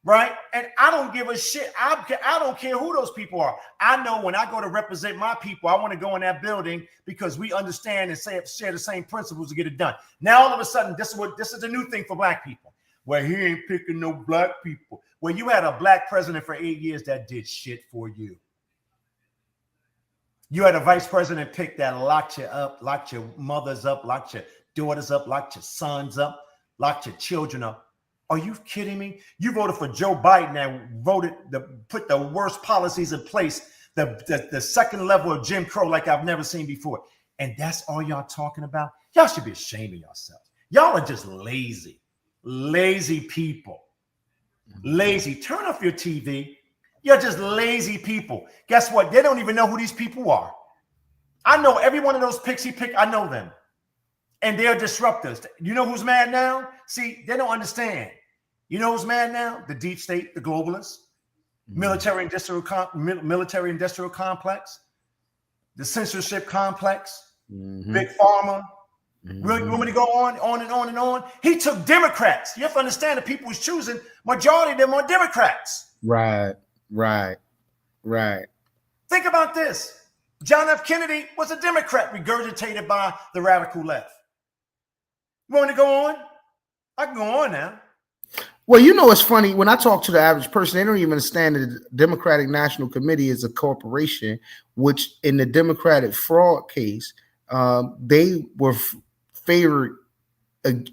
Right. And I don't give a shit. I don't care who those people are. I know when I go to represent my people, I want to go in that building because we understand and share the same principles to get it done. Now, all of a sudden, this is a new thing for black people. Well, he ain't picking no black people. Well, you had a black president for 8 years that did shit for you. You had a vice president pick that locked you up, locked your mothers up, locked your daughters up, locked your sons up, locked your children up. Are you kidding me? You voted for Joe Biden and put the worst policies in place, the second level of Jim Crow like I've never seen before. And that's all y'all talking about? Y'all should be ashamed of yourselves. Y'all are just lazy people. Lazy. Turn off your TV. You're just lazy people. Guess what? They don't even know who these people are. I know every one of those picks he picked. I know them. And they're disruptors. You know who's mad now? See, they don't understand. You know who's mad now? The deep state, the globalists, military industrial complex, the censorship complex, big pharma. Really, you want me to go on and on and on? He took Democrats. You have to understand the people he's choosing, majority of them are Democrats. Right. Think about this. John F. Kennedy was a Democrat regurgitated by the radical left. You want me to go on? I can go on now. Well, you know, it's funny when I talk to the average person, they don't even understand that the Democratic National Committee is a corporation, which in the Democratic fraud case, they were favored and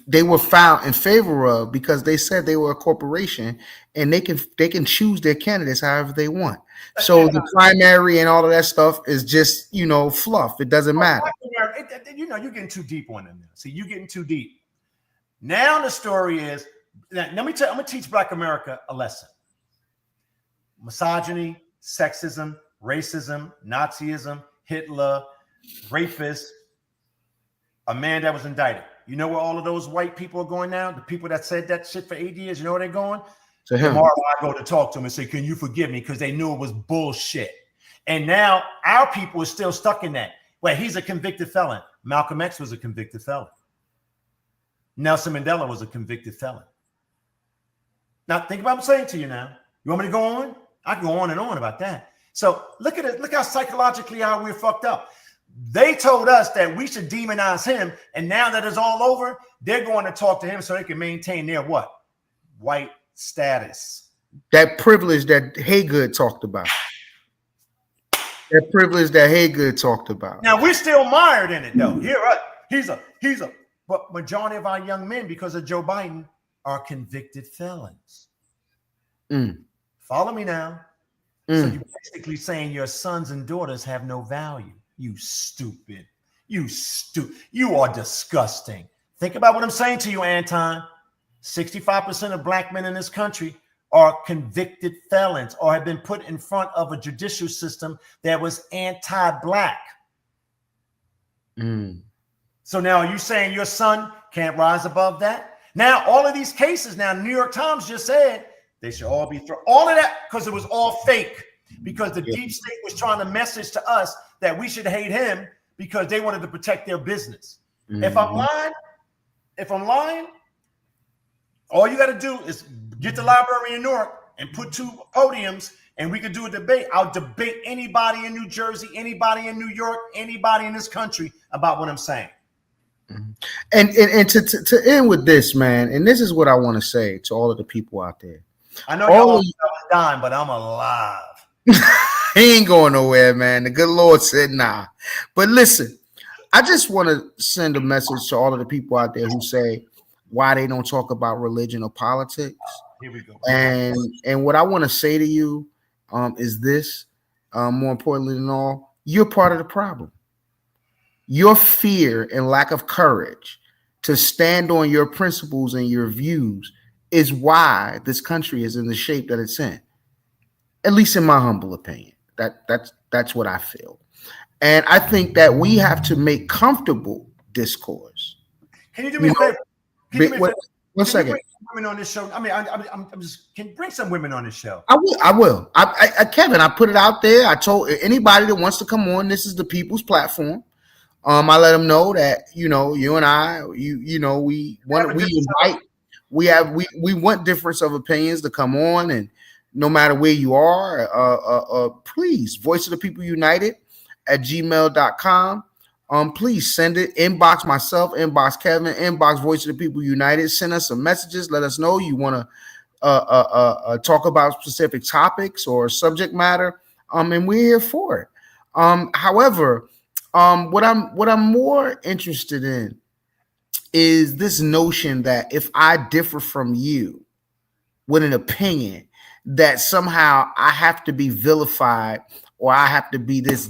they were found in favor of because they said they were a corporation and they can choose their candidates however they want. So the primary and all of that stuff is just, fluff. It doesn't matter. You're getting too deep on them. See, you're getting too deep. Now the story is, I'm going to teach Black America a lesson. Misogyny, sexism, racism, Nazism, Hitler, rapist, a man that was indicted. You know where all of those white people are going now? The people that said that shit for 8 years, you know where they're going? To him. Tomorrow I go to talk to him and say, can you forgive me? Because they knew it was bullshit. And now our people are still stuck in that. Well, he's a convicted felon. Malcolm X was a convicted felon. Nelson Mandela was a convicted felon. Now, think about what I'm saying to you now. You want me to go on? I can go on and on about that. So look at it. Look how psychologically how we're fucked up. They told us that we should demonize him. And now that it's all over, they're going to talk to him so they can maintain their what? White status. That privilege that Haygood talked about. Now, we're still mired in it, though. Here, right? But majority of our young men, because of Joe Biden, are convicted felons. Follow me now. So you're basically saying your sons and daughters have no value. You stupid. You are disgusting. Think about what I'm saying to you, Anton. 65% of black men in this country are convicted felons or have been put in front of a judicial system that was anti-black. So now are you saying your son can't rise above that? Now, all of these cases now, New York Times just said they should all be thrown. All of that because it was all fake. Because the deep state was trying to message to us that we should hate him because they wanted to protect their business. If I'm lying, All you got to do is get the library in Newark and put 2 podiums, and we could do a debate. I'll debate anybody in New Jersey, anybody in New York, anybody in this country about what I'm saying. And to end with this, man, and this is what I want to say to all of the people out there. I know y'all was dying, but I'm alive. He ain't going nowhere, man. The good Lord said nah. But listen, I just want to send a message to all of the people out there who say why they don't talk about religion or politics. Here we go. And what I want to say to you is this, more importantly than all, you're part of the problem. Your fear and lack of courage to stand on your principles and your views is why this country is in the shape that it's in. At least in my humble opinion. That's what I feel. And I think that we have to make comfortable discourse. Can you do me a favor? One second. Bring women on this show. I mean, I'm just can bring some women on this show. I will. Kevin, I put it out there. I told anybody that wants to come on, this is the people's platform. I let them know that, you and I, we invite, we want difference of opinions to come on, and no matter where you are, please, Voice of the People United at gmail.com. Please send it, inbox myself, inbox Kevin, inbox Voice of the People United. Send us some messages. Let us know you want to talk about specific topics or subject matter. And we're here for it. However, what I'm more interested in is this notion that if I differ from you with an opinion, that somehow I have to be vilified, or I have to be this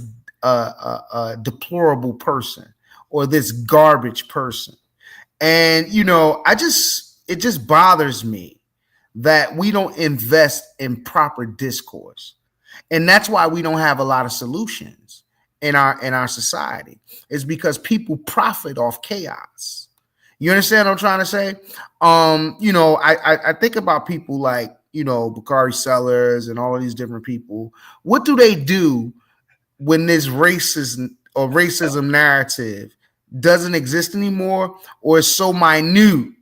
deplorable person or this garbage person. And, it just bothers me that we don't invest in proper discourse. And that's why we don't have a lot of solutions in our society. It's because people profit off chaos. You understand what I'm trying to say? I think about people like, Bakari Sellers and all of these different people. What do they do when this racism narrative doesn't exist anymore, or is so minute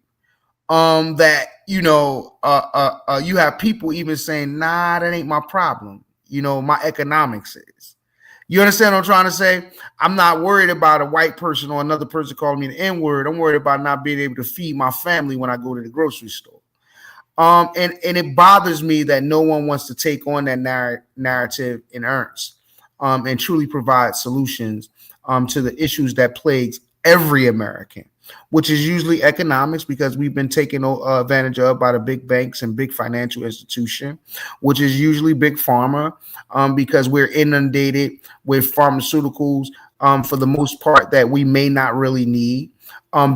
that you have people even saying, nah, that ain't my problem. My economics is. You understand what I'm trying to say? I'm not worried about a white person or another person calling me the N-word. I'm worried about not being able to feed my family when I go to the grocery store. And it bothers me that no one wants to take on that narrative in earnest, and truly provide solutions to the issues that plagues every American, which is usually economics, because we've been taken advantage of by the big banks and big financial institution, which is usually big pharma, because we're inundated with pharmaceuticals for the most part that we may not really need.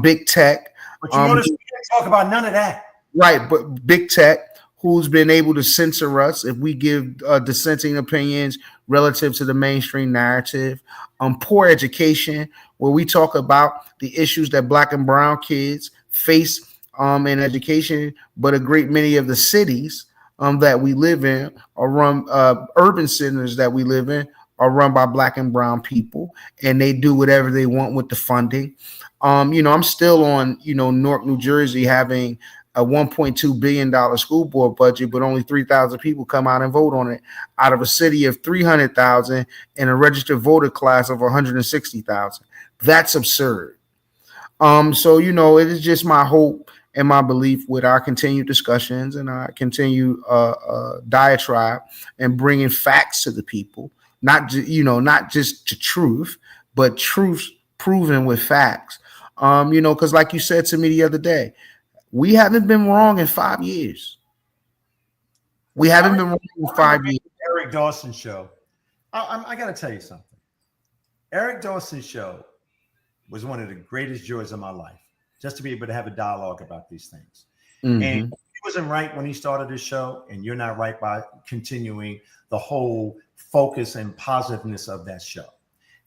Big tech. But you notice we didn't talk about none of that. Right, but big tech, who's been able to censor us if we give dissenting opinions relative to the mainstream narrative. Poor education, where we talk about the issues that Black and brown kids face in education, but a great many of the cities that we live in are run, urban centers that we live in are run by Black and brown people, and they do whatever they want with the funding. I'm still on, Newark, New Jersey, having a $1.2 billion school board budget, but only 3,000 people come out and vote on it out of a city of 300,000 and a registered voter class of 160,000. That's absurd. So, it is just my hope and my belief with our continued discussions and our continued diatribe and bringing facts to the people, not just to truth, but truth proven with facts. Because like you said to me the other day, we haven't been wrong in 5 years. We haven't been wrong in 5 years. Eric Dawson show. I got to tell you something. Eric Dawson show was one of the greatest joys of my life, just to be able to have a dialogue about these things. Mm-hmm. And he wasn't right when he started his show, and you're not right by continuing the whole focus and positiveness of that show.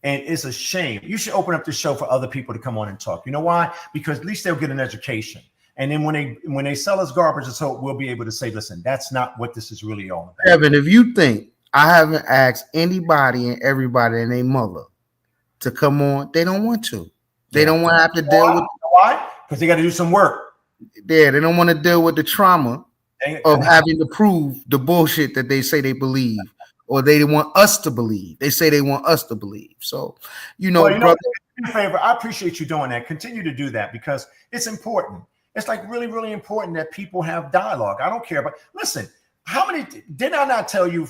And it's a shame. You should open up the show for other people to come on and talk. You know why? Because at least they'll get an education. And then when they sell us garbage, so we'll be able to say, listen, that's not what this is really all about. Evan, if you think I haven't asked anybody and everybody and their mother to come on, they don't want to. They don't want to have to deal with. Why? Because they got to do some work. Yeah, they don't want to deal with the trauma of having to prove the bullshit that they say they believe, or they want us to believe. They say they want us to believe. So, brother. Do me a favor. I appreciate you doing that. Continue to do that because it's important. It's like really, really important that people have dialogue. I don't care. But listen, did I not tell you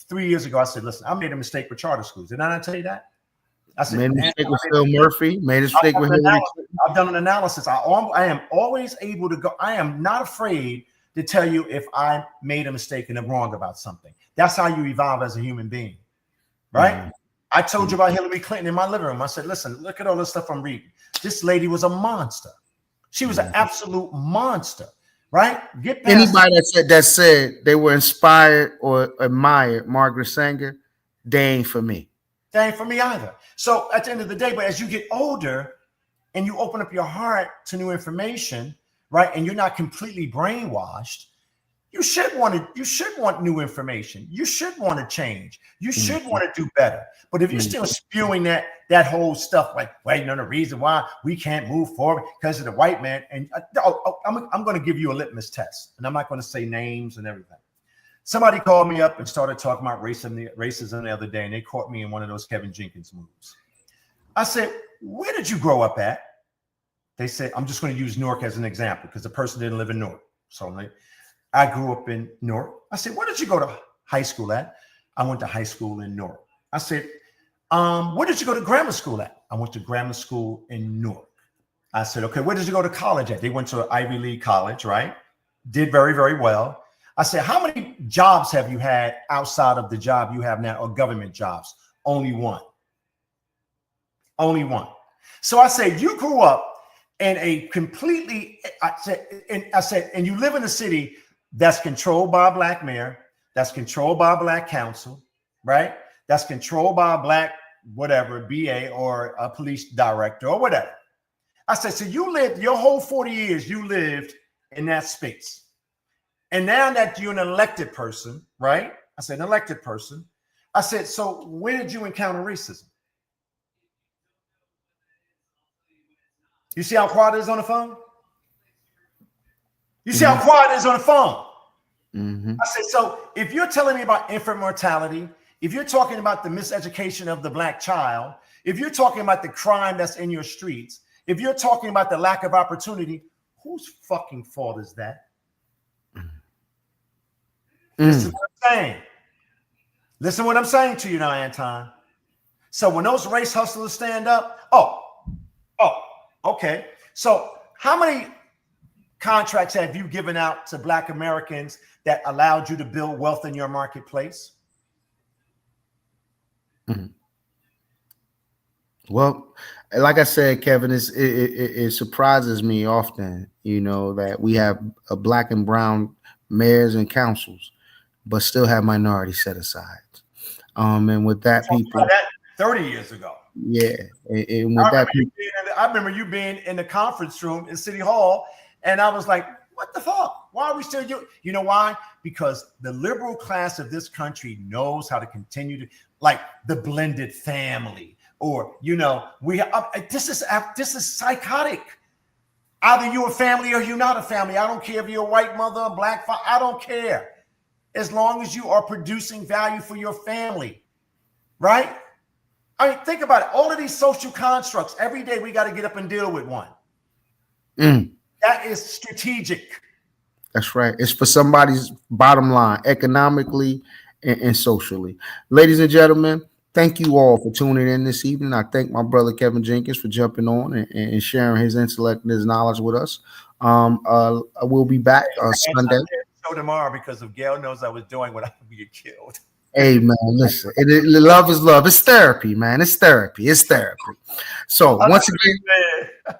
3 years ago? I said, listen, I made a mistake with charter schools. Did I not tell you that? I said, made a mistake with Phil Murphy. Made a mistake with Hillary Clinton. I've done an analysis. I am always able to go. I am not afraid to tell you if I made a mistake and I'm wrong about something. That's how you evolve as a human being, right? Mm-hmm. I told you about Hillary Clinton in my living room. I said, listen, look at all this stuff I'm reading. This lady was a monster. She was an absolute monster, right? Anybody that said they were inspired or admired Margaret Sanger, they ain't for me. They ain't for me either. So at the end of the day, but as you get older and you open up your heart to new information, right, and you're not completely brainwashed, you should want new information. You should want to change. You should want to do better. But if you're still spewing that whole stuff, like, wait, no, the reason why we can't move forward because of the white man, and I'm going to give you a litmus test, and I'm not going to say names and everything. Somebody called me up and started talking about racism the other day, and they caught me in one of those Kevin Jenkins moves. I said, where did you grow up at? They said, I'm just going to use Newark as an example because the person didn't live in Newark. So I'm like, I grew up in Newark. I said, where did you go to high school at? I went to high school in Newark. I said, where did you go to grammar school at? I went to grammar school in Newark. I said, okay, where did you go to college at? They went to an Ivy League college, right? Did very, very well. I said, how many jobs have you had outside of the job you have now, or government jobs? Only one. Only one. So I said, you grew up in a completely, I said, and you live in a city that's controlled by a black mayor, that's controlled by a black council, right? That's controlled by a black, whatever, BA or a police director or whatever. I said, so you lived your whole 40 years, you lived in that space. And now that you're an elected person, right? I said, an elected person. I said, so when did you encounter racism? You see how quiet it is on the phone? You see how quiet it is on the phone? Mm-hmm. I said, so if you're telling me about infant mortality, if you're talking about the miseducation of the black child, if you're talking about the crime that's in your streets, if you're talking about the lack of opportunity, whose fucking fault is that? This is what I'm saying. Listen what I'm saying to you now, Anton. So when those race hustlers stand up, okay. So how many contracts have you given out to Black Americans that allowed you to build wealth in your marketplace? Mm-hmm. Well, like I said, Kevin, it surprises me often, that we have a black and brown mayors and councils, but still have minority set aside. And with that, people that 30 years ago. Yeah. And with I remember you being in the conference room in City Hall, and I was like, what the fuck? Why are we still you know why? Because the liberal class of this country knows how to continue to, like, the blended family, or this is psychotic. Either you're a family or you're not a family. I don't care if you're a white mother, a black father. I don't care. As long as you are producing value for your family, right? I mean, think about it. All of these social constructs, every day we got to get up and deal with one. That is strategic. That's right. It's for somebody's bottom line, economically and socially. Ladies and gentlemen, thank you all for tuning in this evening. I thank my brother Kevin Jenkins for jumping on and sharing his intellect and his knowledge with us. We'll be back on Sunday. Show tomorrow because if Gail knows I was doing what I would get killed. Hey man, listen. Love is love. It's therapy, man. It's therapy. So once again,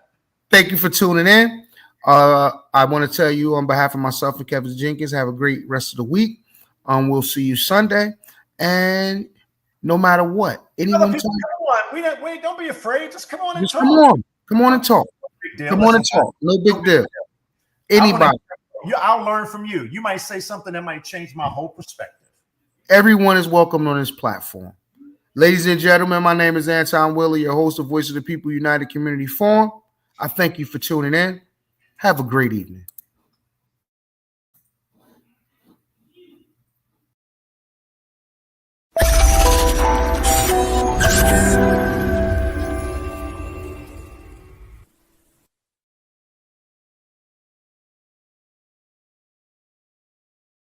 thank you for tuning in. I want to tell you on behalf of myself and Kevin Jenkins, have a great rest of the week. We'll see you Sunday, and no matter what, anyone. Don't be afraid. Just come on and talk. Come on and talk. No big deal. Anybody. I'll learn from you. You might say something that might change my whole perspective. Everyone is welcome on this platform. Ladies and gentlemen, my name is Anton Willie, your host of Voice of the People United Community Forum. I thank you for tuning in. Have a great evening.